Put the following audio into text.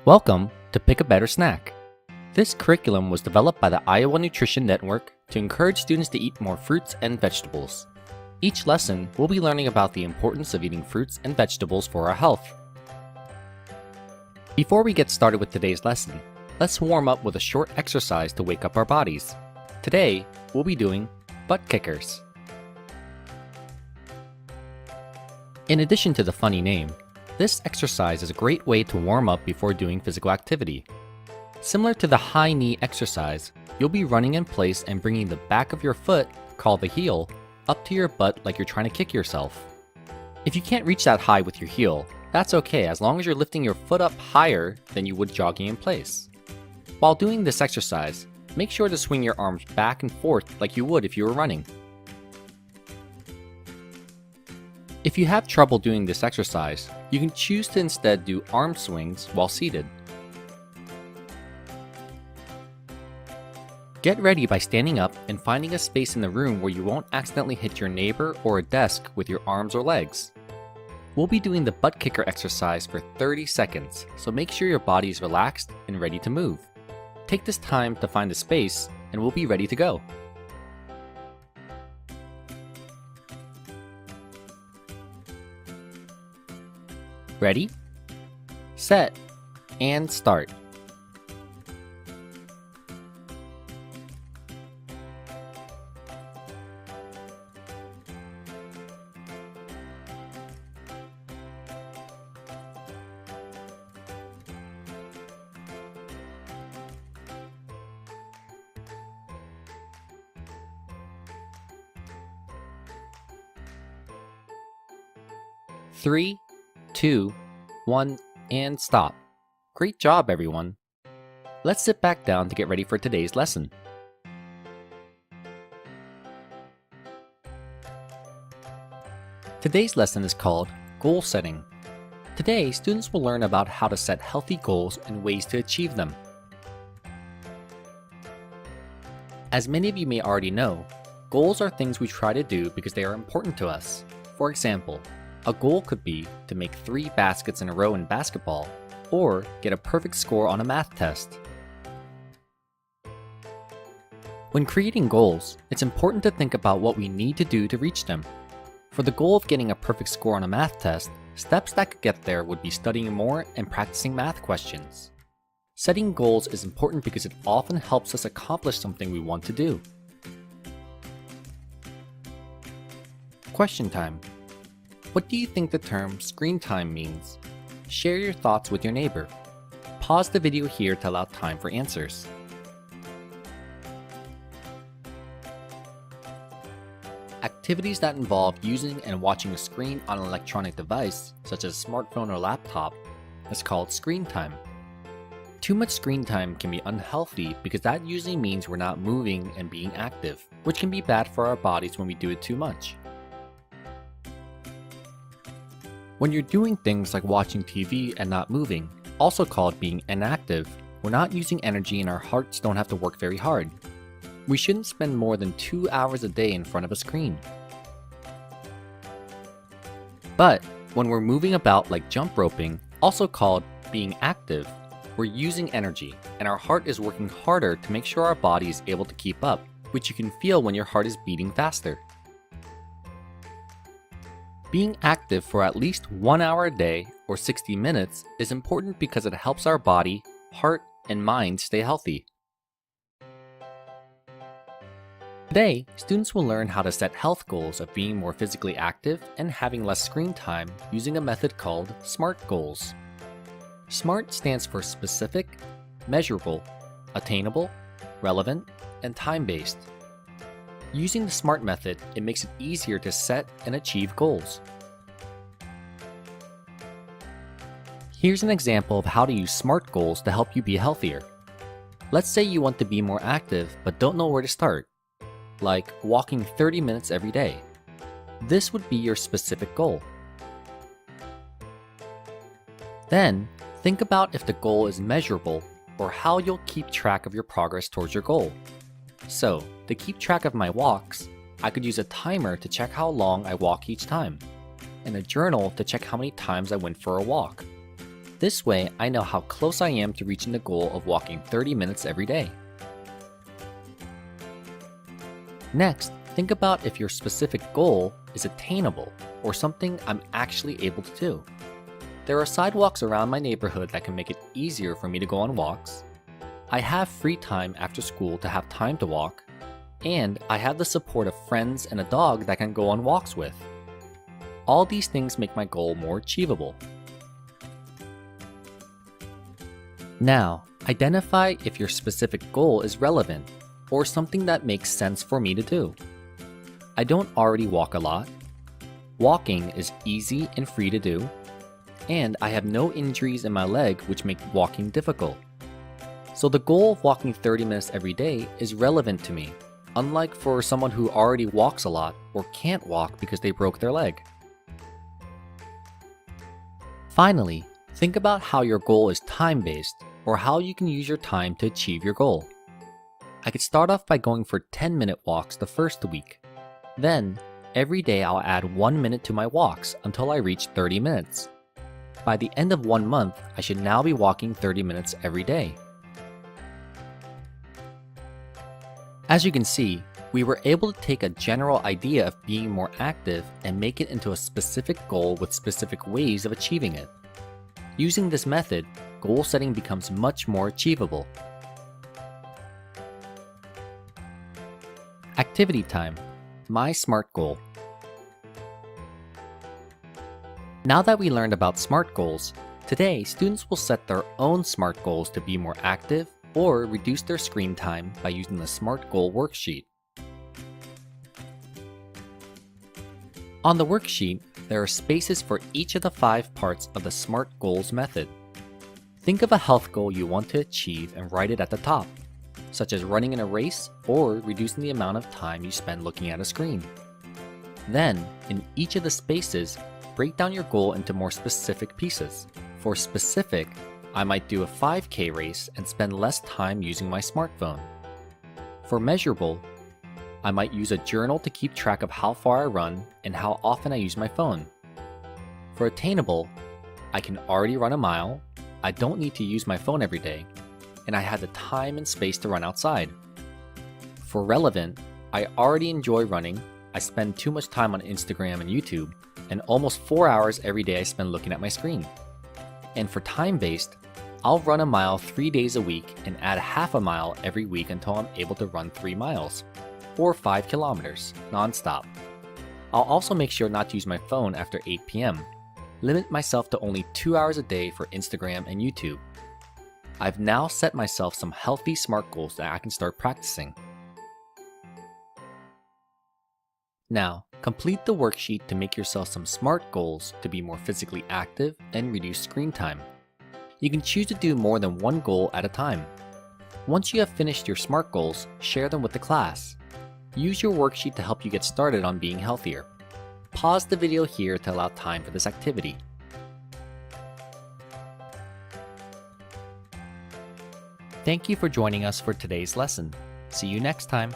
Welcome to Pick a Better Snack. This curriculum was developed by the Iowa Nutrition Network to encourage students to eat more fruits and vegetables. Each lesson, we'll be learning about the importance of eating fruits and vegetables for our health. Before we get started with today's lesson, let's warm up with a short exercise to wake up our bodies. Today, we'll be doing butt kickers. In addition to the funny name, this exercise is a great way to warm up before doing physical activity. Similar to the high knee exercise, you'll be running in place and bringing the back of your foot, called the heel, up to your butt like you're trying to kick yourself. If you can't reach that high with your heel, that's okay as long as you're lifting your foot up higher than you would jogging in place. While doing this exercise, make sure to swing your arms back and forth like you would if you were running. If you have trouble doing this exercise, you can choose to instead do arm swings while seated. Get ready by standing up and finding a space in the room where you won't accidentally hit your neighbor or a desk with your arms or legs. We'll be doing the butt kicker exercise for 30 seconds, so make sure your body is relaxed and ready to move. Take this time to find a space, and we'll be ready to go. Ready, set, and start. Three, 2, 1, and stop. Great job, everyone. Let's sit back down to get ready for today's lesson. Today's lesson is called Goal Setting. Today, students will learn about how to set healthy goals and ways to achieve them. As many of you may already know, goals are things we try to do because they are important to us. For example, a goal could be to make 3 baskets in a row in basketball, or get a perfect score on a math test. When creating goals, it's important to think about what we need to do to reach them. For the goal of getting a perfect score on a math test, steps that could get there would be studying more and practicing math questions. Setting goals is important because it often helps us accomplish something we want to do. Question time. What do you think the term screen time means? Share your thoughts with your neighbor. Pause the video here to allow time for answers. Activities that involve using and watching a screen on an electronic device, such as a smartphone or laptop, is called screen time. Too much screen time can be unhealthy because that usually means we're not moving and being active, which can be bad for our bodies when we do it too much. When you're doing things like watching TV and not moving, also called being inactive, we're not using energy and our hearts don't have to work very hard. We shouldn't spend more than 2 hours a day in front of a screen. But when we're moving about like jump roping, also called being active, we're using energy and our heart is working harder to make sure our body is able to keep up, which you can feel when your heart is beating faster. Being active for at least 1 hour a day or 60 minutes is important because it helps our body, heart, and mind stay healthy. Today, students will learn how to set health goals of being more physically active and having less screen time using a method called SMART goals. SMART stands for specific, measurable, attainable, relevant, and time-based. Using the SMART method, it makes it easier to set and achieve goals. Here's an example of how to use SMART goals to help you be healthier. Let's say you want to be more active but don't know where to start, like walking 30 minutes every day. This would be your specific goal. Then, think about if the goal is measurable or how you'll keep track of your progress towards your goal. So, to keep track of my walks, I could use a timer to check how long I walk each time, and a journal to check how many times I went for a walk. This way, I know how close I am to reaching the goal of walking 30 minutes every day. Next, think about if your specific goal is attainable or something I'm actually able to do. There are sidewalks around my neighborhood that can make it easier for me to go on walks. I have free time after school to have time to walk, and I have the support of friends and a dog that I can go on walks with. All these things make my goal more achievable. Now, identify if your specific goal is relevant or something that makes sense for me to do. I don't already walk a lot. Walking is easy and free to do, and I have no injuries in my leg which make walking difficult. So the goal of walking 30 minutes every day is relevant to me, unlike for someone who already walks a lot or can't walk because they broke their leg. Finally, think about how your goal is time-based or how you can use your time to achieve your goal. I could start off by going for 10-minute walks the first week. Then, every day I'll add 1 minute to my walks until I reach 30 minutes. By the end of 1 month, I should now be walking 30 minutes every day. As you can see, we were able to take a general idea of being more active and make it into a specific goal with specific ways of achieving it. Using this method, goal setting becomes much more achievable. Activity time. My SMART goal. Now that we learned about SMART goals, today students will set their own SMART goals to be more active or reduce their screen time by using the SMART goal worksheet. On the worksheet, there are spaces for each of the 5 parts of the SMART goals method. Think of a health goal you want to achieve and write it at the top, such as running in a race or reducing the amount of time you spend looking at a screen. Then, in each of the spaces, break down your goal into more specific pieces. For specific, I might do a 5K race and spend less time using my smartphone. For measurable, I might use a journal to keep track of how far I run and how often I use my phone. For attainable, I can already run a mile, I don't need to use my phone every day, and I have the time and space to run outside. For relevant, I already enjoy running, I spend too much time on Instagram and YouTube, and almost 4 hours every day I spend looking at my screen. And for time-based, I'll run a mile 3 days a week and add half a mile every week until I'm able to run 3 miles, or 5 kilometers, non-stop. I'll also make sure not to use my phone after 8 p.m. Limit myself to only 2 hours a day for Instagram and YouTube. I've now set myself some healthy SMART goals that I can start practicing. Now, complete the worksheet to make yourself some SMART goals to be more physically active and reduce screen time. You can choose to do more than one goal at a time. Once you have finished your SMART goals, share them with the class. Use your worksheet to help you get started on being healthier. Pause the video here to allow time for this activity. Thank you for joining us for today's lesson. See you next time.